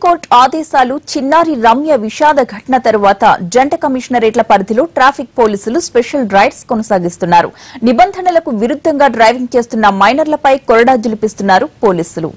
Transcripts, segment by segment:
High court ఆదేశాలు చిన్నారి రమ్య విషాద ఘటన తరువాత జంట కమిషనరేట్ల పరిధిలో ట్రాఫిక్ పోలీసులు స్పెషల్ రైడ్స్ కొనసాగిస్తున్నారు. నిబంధనలకు విరుద్ధంగా డ్రైవింగ్ చేస్తున్న మైనర్లపై కొరడా జులిపిస్తున్నారు పోలీసులు.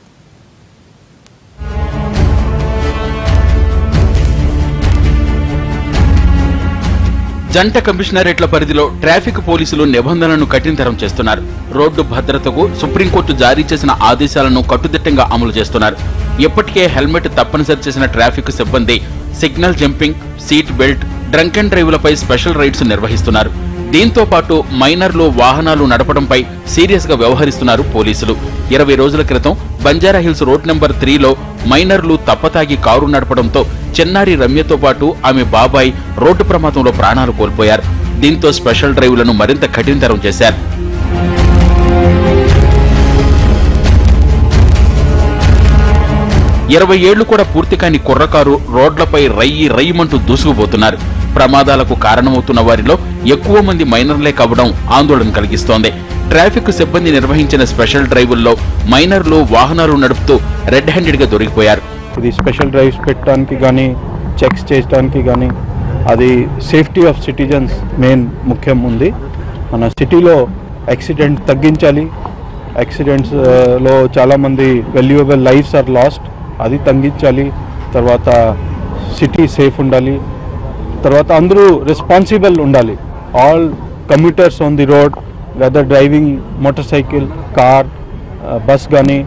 జంట కమిషనరేట్ల పరిధిలో ట్రాఫిక్ పోలీసులు నిబంధనలను కఠినతరం చేస్తున్నారు. రోడ్డు భద్రతకు సుప్రీంకోర్టు జారీ చేసిన ఆదేశాలను కట్టుదిట్టంగా అమలు చేస్తున్నారు. ఇప్పటికే హెల్మెట్ తప్పనిసరి చేసిన ట్రాఫిక్ సిబ్బంది signal jumping, seat belt, drunk and డ్రైవ్లపై స్పెషల్ రైడ్స్ నిర్వహిస్తున్నారు. దీంతో పాటు మైనర్లు వాహనాలు నడపడంపై సీరియస్ గా వ్యవహరిస్తున్నారు పోలీసులు. 20 రోజుల క్రితం బంజారాహిల్స్ రోడ్ నెంబర్ 3లో మైనర్లు తప్పతాగి కారు నడపడంతో చిన్నారి రమ్యతో పాటు ఆమె బాబాయ్ రోడ్డు ప్రమాదంలో ప్రాణాలు కోల్పోయారు. దీంతో స్పెషల్ డ్రైవ్లను మరింత కఠినతరం చేశారు. ఇరవై ఏళ్లు కూడా పూర్తి కాని కుర్రకారు రోడ్లపై రయ్యమంటూ దూసుకుపోతున్నారు. ప్రమాదాలకు కారణమవుతున్న వారిలో ఎక్కువ మంది మైనర్లే కావడం ఆందోళన కలిగిస్తోంది. ట్రాఫిక్ సిబ్బంది నిర్వహించిన స్పెషల్ డ్రైవుల్లో మైనర్లు వాహనాలు నడుపుతూ రెడ్ హ్యాండెడ్ గా దొరికిపోయారు. ఇది స్పెషల్ డ్రైవ్స్ పెట్టడానికి గానీ చెక్స్ చేయడానికి గానీ అది సేఫ్టీ ఆఫ్ సిటిజన్స్ మెయిన్ ముఖ్యం ఉంది. మన సిటీలో యాక్సిడెంట్ తగ్గించాలి. యాక్సిడెంట్స్ లో చాలా మంది వాల్యుయబుల్ లైఫ్స్ ఆర్ లాస్ట్, అది తగ్గించాలి. తర్వాత సిటీ సేఫ్ ఉండాలి. తర్వాత అందరూ రెస్పాన్సిబుల్ ఉండాలి. All commuters on the road, whether driving motorcycle, car, bus కానీ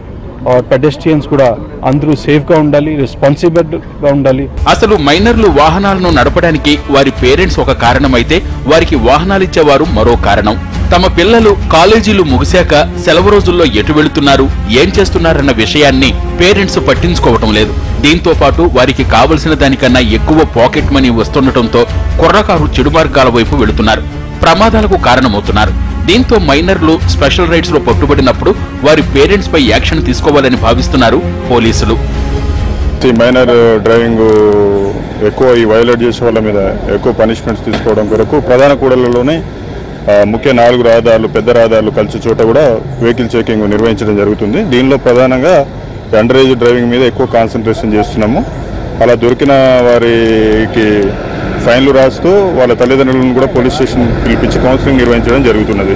పెడెస్ట్రియన్స్ కూడా అందరూ సేఫ్ గా ఉండాలి, రెస్పాన్సిబుల్ గా ఉండాలి. అసలు మైనర్లు వాహనాలను నడపడానికి వారి పేరెంట్స్ ఒక కారణమైతే వారికి వాహనాలిచ్చేవారు మరో కారణం. తమ పిల్లలు కాలేజీలు ముగిశాక సెలవు రోజుల్లో ఎటు వెళుతున్నారు, ఏం చేస్తున్నారన్న విషయాన్ని పేరెంట్స్ పట్టించుకోవటం లేదు. దీంతో పాటు వారికి కావలసిన దానికన్నా ఎక్కువ పాకెట్ మనీ వస్తుండటంతో కుర్రకారు చెడు మార్గాల వైపు వెళుతున్నారు, ప్రమాదాలకు కారణమవుతున్నారు. దీంతో మైనర్లు స్పెషల్ రైడ్స్ లో పట్టుబడినప్పుడు వారి పేరెంట్స్ పై యాక్షన్ తీసుకోవాలని భావిస్తున్నారు పోలీసులు. మైనర్ డ్రైవింగ్ ఎక్కువ ఈ వైలేట్ చేసే వాళ్ళ మీద ఎక్కువ పనిష్మెంట్స్ తీసుకోవడం కొరకు ప్రధాన కూడళ్లలోనే ముఖ్య 4 రహదారులు, పెద్ద రహదారులు కలిసి చోట కూడా వెహికల్ చెకింగ్ నిర్వహించడం జరుగుతుంది. దీనిలో ప్రధానంగా అండర్ ఏజ్ డ్రైవింగ్ మీద ఎక్కువ కాన్సన్ట్రేషన్ చేస్తున్నాము. అలా దొరికిన వారికి ఫైన్లు రాస్తూ వాళ్ళ తల్లిదండ్రులను కూడా పోలీస్ స్టేషన్ పిలిపించి కౌన్సిలింగ్ నిర్వహించడం జరుగుతున్నది.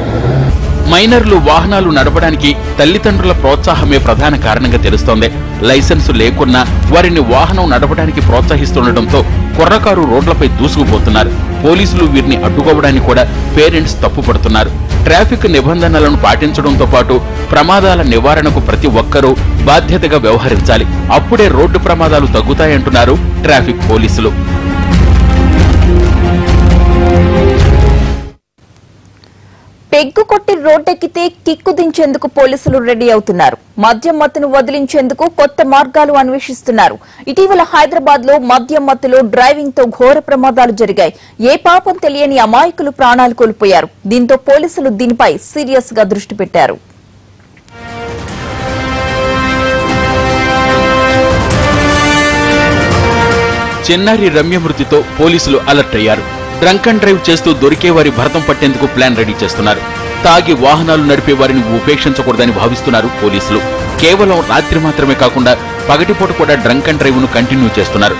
మైనర్లు వాహనాలు నడపడానికి తల్లిదండ్రుల ప్రోత్సాహమే ప్రధాన కారణంగా తెలుస్తోంది. లైసెన్సు లేకున్నా వారిని వాహనం నడపడానికి ప్రోత్సహిస్తుండటంతో కుర్రకారు రోడ్లపై దూసుకుపోతున్నారు. పోలీసులు వీరిని అడ్డుకోవడానికి కూడా పేరెంట్స్ తప్పుపడుతున్నారు. ట్రాఫిక్ నిబంధనలను పాటించడంతో పాటు ప్రమాదాల నివారణకు ప్రతి ఒక్కరూ బాధ్యతగా వ్యవహరించాలి. అప్పుడే రోడ్డు ప్రమాదాలు తగ్గుతాయంటున్నారు ట్రాఫిక్ పోలీసులు. పెగ్గు కొట్టి రోడ్డెక్కితే కిక్కు దించేందుకు పోలీసులు రెడీ అవుతున్నారు. మద్యం మత్తును వదిలించేందుకు కొత్త మార్గాలు అన్వేషిస్తున్నారు. ఇటీవల హైదరాబాద్ లో మద్యం మత్తులో డ్రైవింగ్ తో ఘోర ప్రమాదాలు జరిగాయి. ఏ పాపం తెలియని అమాయకులు ప్రాణాలు కోల్పోయారు. దీంతో పోలీసులు దీనిపై సీరియస్ గా దృష్టి పెట్టారు. చిన్నారి రమ్య మృతితో పోలీసులు అలర్ట్ అయ్యారు. డ్రంక్ అండ్ డ్రైవ్ చేస్తూ దొరికే వారి భరతం పట్టేందుకు ప్లాన్ రెడీ చేస్తున్నారు. తాగి వాహనాలు నడిపే వారిని ఉపేక్షించకూడదని భావిస్తున్నారు పోలీసులు. కేవలం రాత్రి మాత్రమే కాకుండా పగటిపూట కూడా డ్రంక్ అండ్ డ్రైవ్ ను కంటిన్యూ చేస్తున్నారు.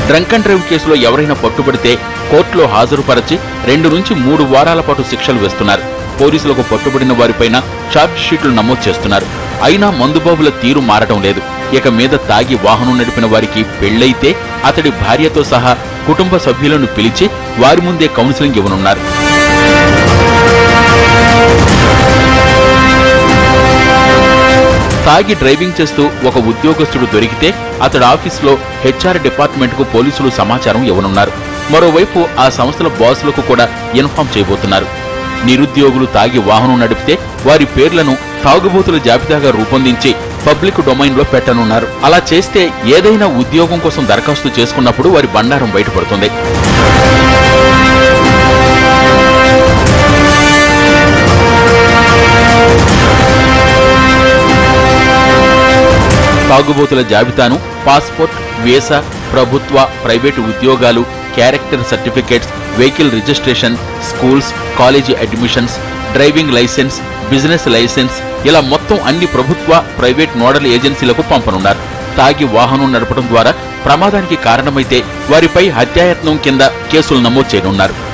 డ్రంక్ అండ్ డ్రైవ్ కేసులో ఎవరైనా పట్టుబడితే కోర్టులో హాజరుపరచి 2 నుంచి 3 వారాల పాటు శిక్షలు వేస్తున్నారు. పోలీసులకు పట్టుబడిన వారిపైన ఛార్జ్ షీట్లు నమోదు చేస్తున్నారు. అయినా మందుబాబుల తీరు మారటం లేదు. ఇక మీద తాగి వాహనం నడిపిన వారికి పెళ్లైతే అతడి భార్యతో సహా కుటుంబ సభ్యులను పిలిచి వారి ముందే కౌన్సిలింగ్ ఇవ్వనున్నారు. తాగి డ్రైవింగ్ చేస్తూ ఒక ఉద్యోగస్తుడు దొరికితే అతడి ఆఫీసులో HR డిపార్ట్మెంట్ కు పోలీసులు సమాచారం ఇవ్వనున్నారు. మరోవైపు ఆ సంస్థల బాసులకు కూడా ఇన్ఫార్మ్ చేయబోతున్నారు. నిరుద్యోగులు తాగి వాహనం నడిపితే వారి పేర్లను తాగుబోతుల జాబితాగా రూపొందించి పబ్లిక్ డొమైన్ లో పెట్టనున్నారు. అలా చేస్తే ఏదైనా ఉద్యోగం కోసం దరఖాస్తు చేసుకున్నప్పుడు వారి బండారం బయటపడుతుంది. తాగుబోతుల జాబితాను పాస్పోర్ట్, వీసా, ప్రభుత్వ, ప్రైవేటు ఉద్యోగాలు, character certificates, vehicle registration, schools, college admissions, driving licence, business licence ఇలా మొత్తం అన్ని ప్రభుత్వ, ప్రైవేట్ నోడల్ ఏజెన్సీలకు పంపనున్నారు. తాగి వాహనం నడపడం ద్వారా ప్రమాదానికి కారణమైతే వారిపై హత్యాయత్నం కింద కేసులు నమోదు చేయనున్నారు.